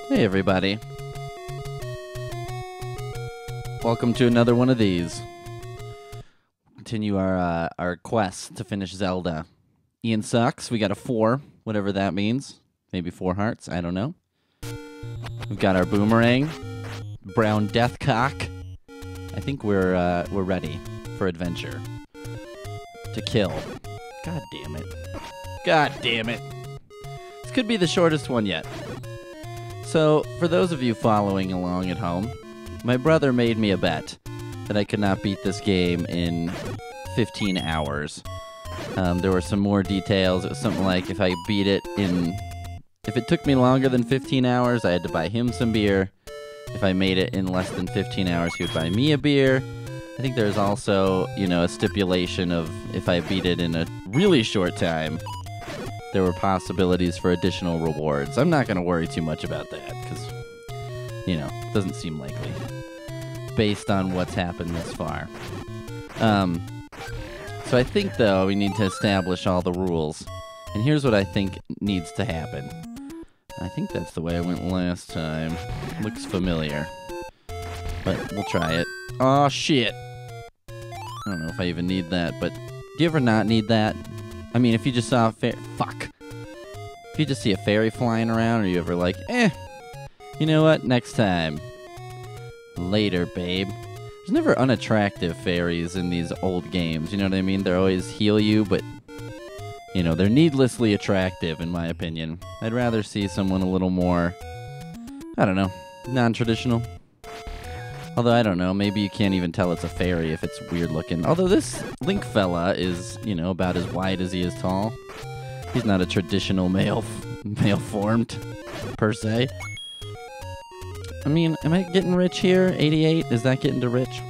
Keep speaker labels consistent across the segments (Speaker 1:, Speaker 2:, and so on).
Speaker 1: Hey everybody. Welcome to another one of these. Continue our quest to finish Zelda. Ian sucks. We got a 4, whatever that means. Maybe 4 hearts, I don't know. We've got our boomerang. Brown Deathcock. I think we're ready for adventure. To kill. God damn it. God damn it. This could be the shortest one yet. So, for those of you following along at home, my brother made me a bet that I could not beat this game in 15 hours. There were some more details. It was something like if I beat it if it took me longer than 15 hours, I had to buy him some beer. If I made it in less than 15 hours, he would buy me a beer. I think there's also, a stipulation of if I beat it in a really short time, there were possibilities for additional rewards. I'm not going to worry too much about that because, it doesn't seem likely based on what's happened this far. So I think, though, we need to establish all the rules. And here's what I think needs to happen. I think that's the way I went last time. Looks familiar. But we'll try it. Oh shit. I don't know if I even need that, but do you ever not need that? I mean, if you just saw Fuck. If you just see a fairy flying around, or you ever like, you know what? Next time. Later, babe. There's never unattractive fairies in these old games, you know what I mean? They always heal you, but, they're needlessly attractive, in my opinion. I'd rather see someone a little more, I don't know, non-traditional. Although, I don't know, maybe you can't even tell it's a fairy if it's weird looking. Although this Link fella is, about as wide as he is tall. He's not a traditional male-formed, per se. I mean, am I getting rich here? 88? Is that getting to rich?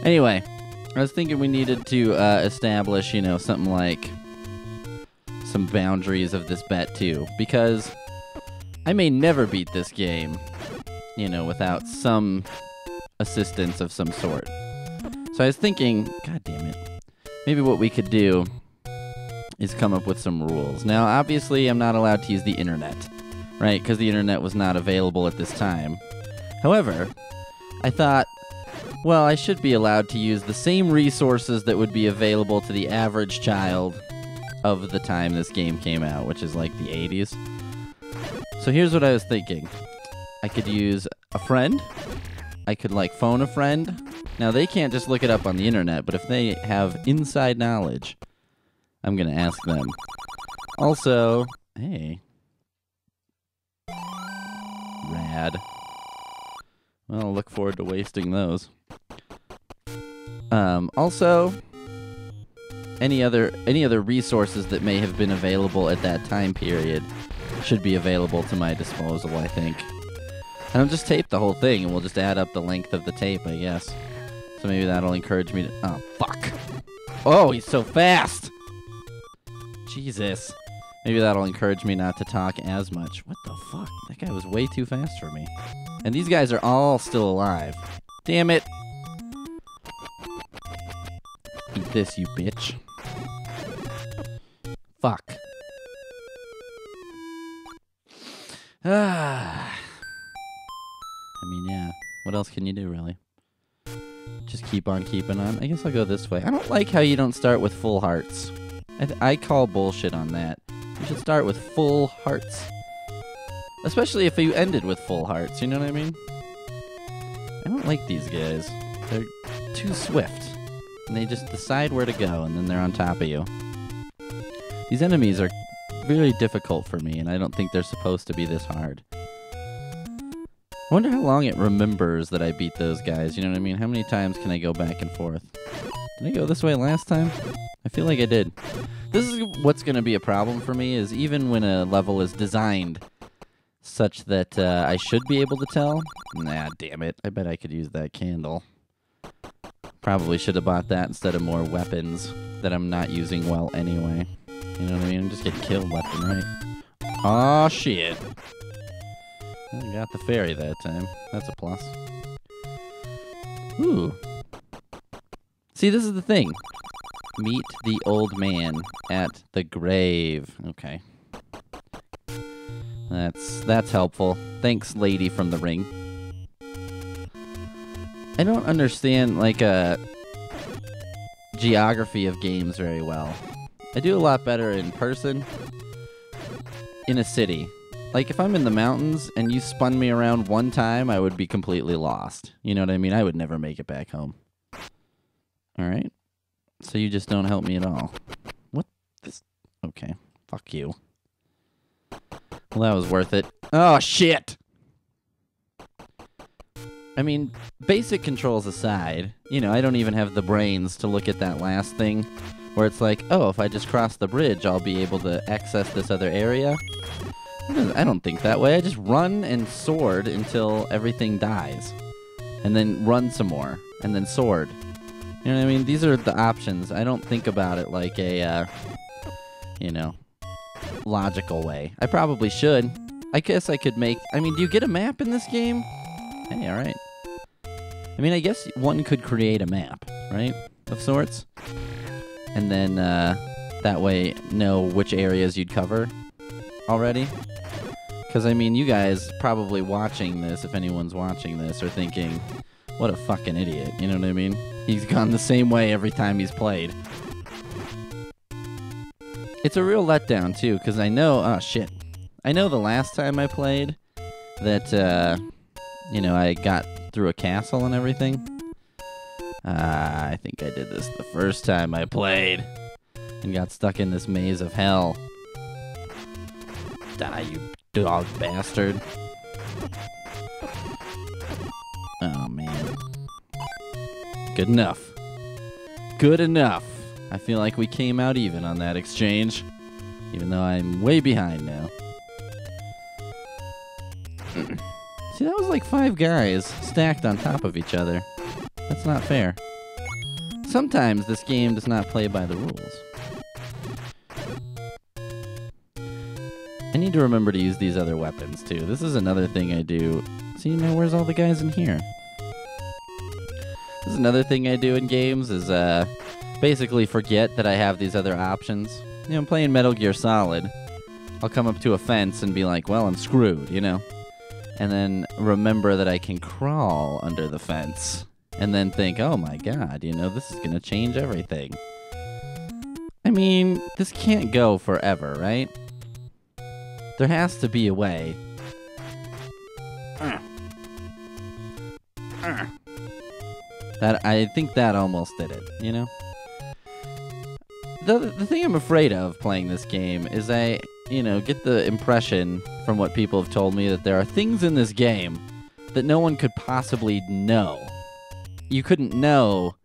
Speaker 1: Anyway, I was thinking we needed to establish, something like some boundaries of this bet, too. Because I may never beat this game, without some assistance of some sort. So I was thinking, god damn it, maybe what we could do is come up with some rules. Now, obviously, I'm not allowed to use the internet, right? Because the internet was not available at this time. However, I thought, well, I should be allowed to use the same resources that would be available to the average child of the time this game came out, which is like the 80s. So here's what I was thinking. I could use a friend. I could, phone a friend. Now, they can't just look it up on the internet, but if they have inside knowledge, I'm going to ask them. Also, hey. Rad. Well, I'll look forward to wasting those. Also, any other resources that may have been available at that time period should be available to my disposal, I think. And I'll just tape the whole thing, and we'll just add up the length of the tape, I guess. So maybe that'll encourage me to... Oh, fuck. Oh, he's so fast! Jesus. Maybe that'll encourage me not to talk as much. What the fuck? That guy was way too fast for me. And these guys are all still alive. Damn it. Eat this, you bitch. Fuck. Ah... I mean, yeah. What else can you do, really? Just keep on keeping on. I guess I'll go this way. I don't like how you don't start with full hearts. I call bullshit on that. You should start with full hearts. Especially if you ended with full hearts, you know what I mean? I don't like these guys. They're too swift. And they just decide where to go, and then they're on top of you. These enemies are very difficult for me, and I don't think they're supposed to be this hard. I wonder how long it remembers that I beat those guys, you know what I mean? How many times can I go back and forth? Did I go this way last time? I feel like I did. This is what's going to be a problem for me, is even when a level is designed such that I should be able to tell. Nah, damn it. I bet I could use that candle. Probably should have bought that instead of more weapons that I'm not using well anyway. You know what I mean? I'm just getting killed left and right. Aw, shit. I got the fairy that time. That's a plus. Ooh. See, this is the thing. Meet the old man at the grave. Okay. That's helpful. Thanks, lady from the ring. I don't understand, like, geography of games very well. I do a lot better in person, in a city. Like, if I'm in the mountains and you spun me around one time, I would be completely lost. You know what I mean? I would never make it back home. Alright? So you just don't help me at all. What? This? Okay. Fuck you. Well, that was worth it. Oh, shit! I mean, basic controls aside, you know, I don't even have the brains to look at that last thing where it's like, oh, if I just cross the bridge, I'll be able to access this other area. I don't think that way. I just run and sword until everything dies. And then run some more. And then sword. You know what I mean? These are the options. I don't think about it like a, you know, logical way. I probably should. I guess I could make... I mean, do you get a map in this game? Hey, alright. I mean, I guess one could create a map, right? Of sorts. And then, that way know which areas you'd cover already. Because, I mean, you guys probably watching this, if anyone's watching this, are thinking, what a fucking idiot, you know what I mean? He's gone the same way every time he's played. It's a real letdown, too, because I know... Oh, shit. I know the last time I played that, you know, I got through a castle and everything. I think I did this the first time I played and got stuck in this maze of hell. Die, you dog bastard. Oh, man. Good enough. Good enough. I feel like we came out even on that exchange, even though I'm way behind now. See, that was like 5 guys stacked on top of each other. That's not fair. Sometimes this game does not play by the rules. I need to remember to use these other weapons, too. This is another thing I do. See, now where's all the guys in here? This is another thing I do in games, is basically forget that I have these other options. You know, I'm playing Metal Gear Solid. I'll come up to a fence and be like, well, I'm screwed, you know? And then remember that I can crawl under the fence. And then think, oh my god, you know, this is going to change everything. I mean, this can't go forever, right? There has to be a way. That I think that almost did it, you know? The thing I'm afraid of playing this game is I, you know, get the impression from what people have told me that there are things in this game that no one could possibly know. You couldn't know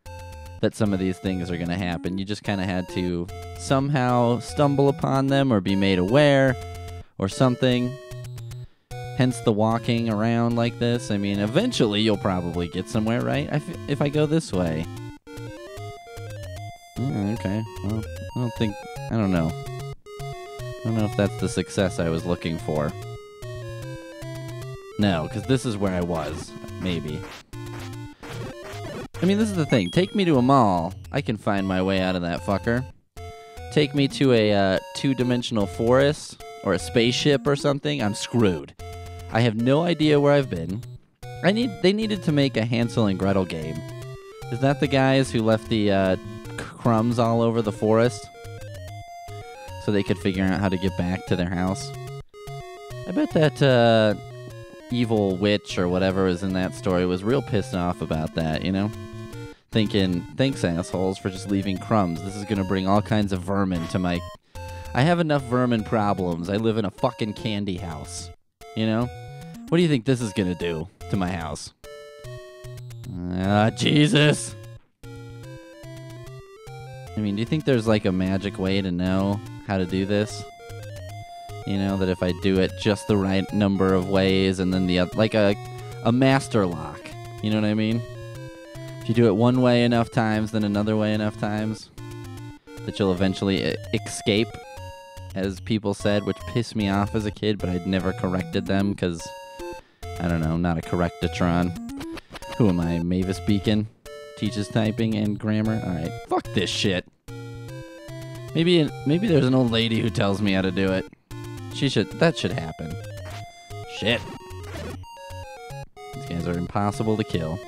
Speaker 1: that some of these things are going to happen. You just kind of had to somehow stumble upon them or be made aware or something. Hence the walking around like this. I mean, eventually you'll probably get somewhere, right? If I go this way. Okay. Well, I don't know. I don't know if that's the success I was looking for. No, because this is where I was. Maybe. I mean, this is the thing. Take me to a mall. I can find my way out of that fucker. Take me to a two-dimensional forest or a spaceship or something. I'm screwed. I have no idea where I've been. They needed to make a Hansel and Gretel game. Is that the guys who left the crumbs all over the forest so they could figure out how to get back to their house? I bet that evil witch or whatever is in that story was real pissed off about that, you know? Thinking, thanks assholes for just leaving crumbs. This is gonna bring all kinds of vermin to my... I have enough vermin problems. I live in a fucking candy house, you know? What do you think this is gonna do to my house? Jesus! I mean, do you think there's like a magic way to know how to do this? You know, that if I do it just the right number of ways and then like a master lock. You know what I mean? If you do it one way enough times, then another way enough times, that you'll eventually escape, as people said, which pissed me off as a kid, but I'd never corrected them because, I don't know, I'm not a correctatron. Who am I, Mavis Beacon? Teaches typing and grammar? Alright, fuck this shit. Maybe there's an old lady who tells me how to do it. That should happen. Shit. These guys are impossible to kill.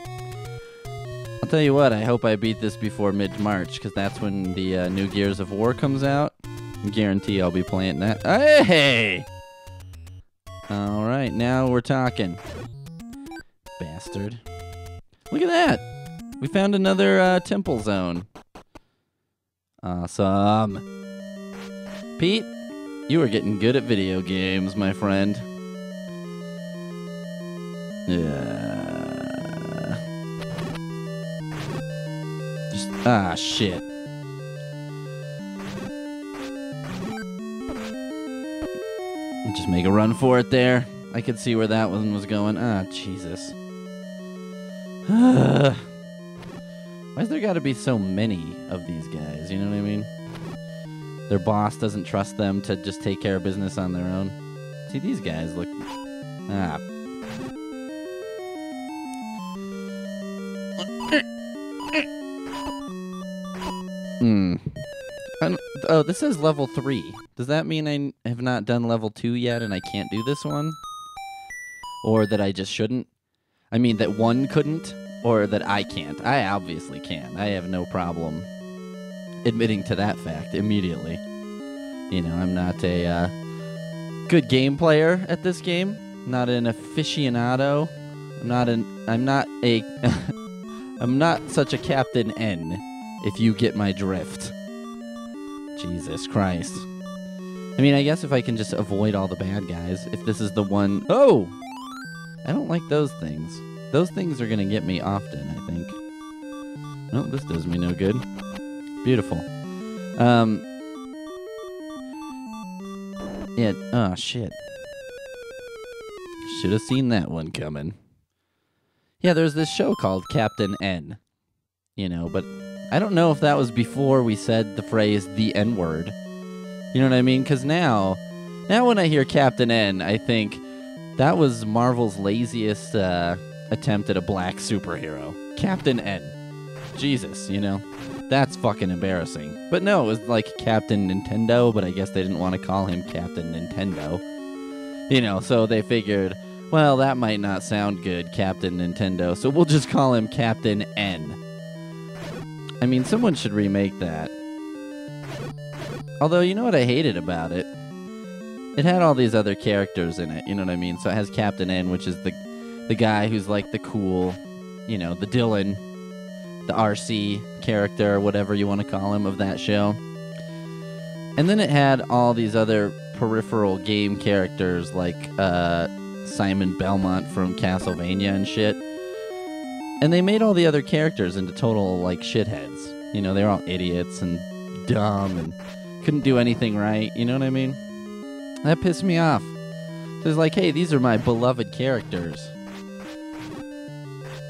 Speaker 1: I'll tell you what, I hope I beat this before mid-March, because that's when the new Gears of War comes out. I guarantee I'll be playing that. Hey! Alright, now we're talking. Bastard. Look at that! We found another temple zone. Awesome. Pete, you are getting good at video games, my friend. Shit. Just make a run for it there. I could see where that one was going. Jesus. Why's there gotta be so many of these guys? You know what I mean? Their boss doesn't trust them to just take care of business on their own. See, these guys look... Oh, this says level 3. Does that mean I have not done level 2 yet and I can't do this one? Or that I just shouldn't? I mean, that one couldn't? Or that I can't? I obviously can. I have no problem admitting to that fact immediately. You know, I'm not a good game player at this game. Not an aficionado. I'm not such a Captain N, if you get my drift. Jesus Christ. I mean, I guess if I can just avoid all the bad guys, if this is the one... Oh! I don't like those things. Those things are going to get me often, I think. Oh, this does me no good. Beautiful. Yeah, oh, shit. Should have seen that one coming. Yeah, there's this show called Captain N. You know, but I don't know if that was before we said the phrase the N-word. You know what I mean? Because now when I hear Captain N, I think that was Marvel's laziest attempt at a black superhero. Captain N. Jesus, you know? That's fucking embarrassing. But no, it was like Captain Nintendo, but I guess they didn't want to call him Captain Nintendo. You know, so they figured, well, that might not sound good, Captain Nintendo, so we'll just call him Captain N. I mean, someone should remake that. Although, you know what I hated about it? It had all these other characters in it, you know what I mean? So it has Captain N, which is the guy who's like the cool, you know, the Dylan, the RC character, whatever you want to call him, of that show. And then it had all these other peripheral game characters like Simon Belmont from Castlevania and shit. And they made all the other characters into total, like, shitheads. You know, they were all idiots and dumb and couldn't do anything right, you know what I mean? That pissed me off. So it's like, hey, these are my beloved characters.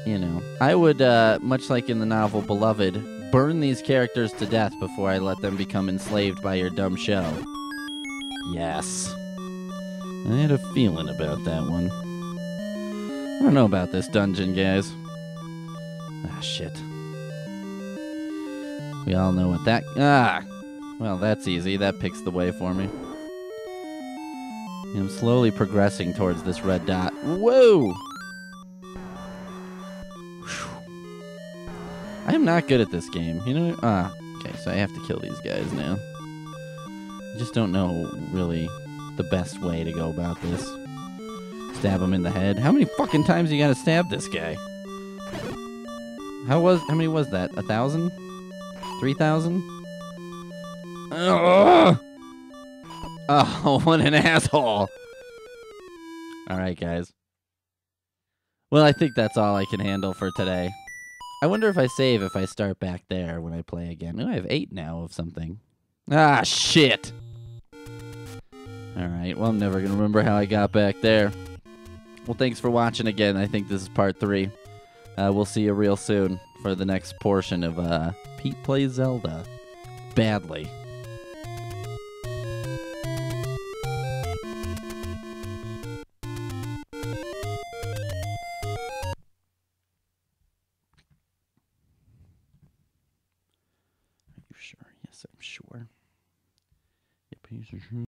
Speaker 1: You know, I would, much like in the novel Beloved, burn these characters to death before I let them become enslaved by your dumb show. Yes. I had a feeling about that one. I don't know about this dungeon, guys. Ah, shit. We all know what that... Well, that's easy. That picks the way for me. I'm slowly progressing towards this red dot. Whoa! I am not good at this game. You know... okay, so I have to kill these guys now. I just don't know, really, the best way to go about this. Stab him in the head. How many fucking times you gotta stab this guy? How many was that? 1,000? 3,000? Oh, what an asshole. Alright, guys. Well, I think that's all I can handle for today. I wonder if I save if I start back there when I play again. Oh, I have 8 now of something. Ah, shit. Alright, well, I'm never going to remember how I got back there. Well, thanks for watching again. I think this is part 3. We'll see you real soon for the next portion of Pete Plays Zelda. Badly. Are you sure? Yes, I'm sure. Yep, he's sure.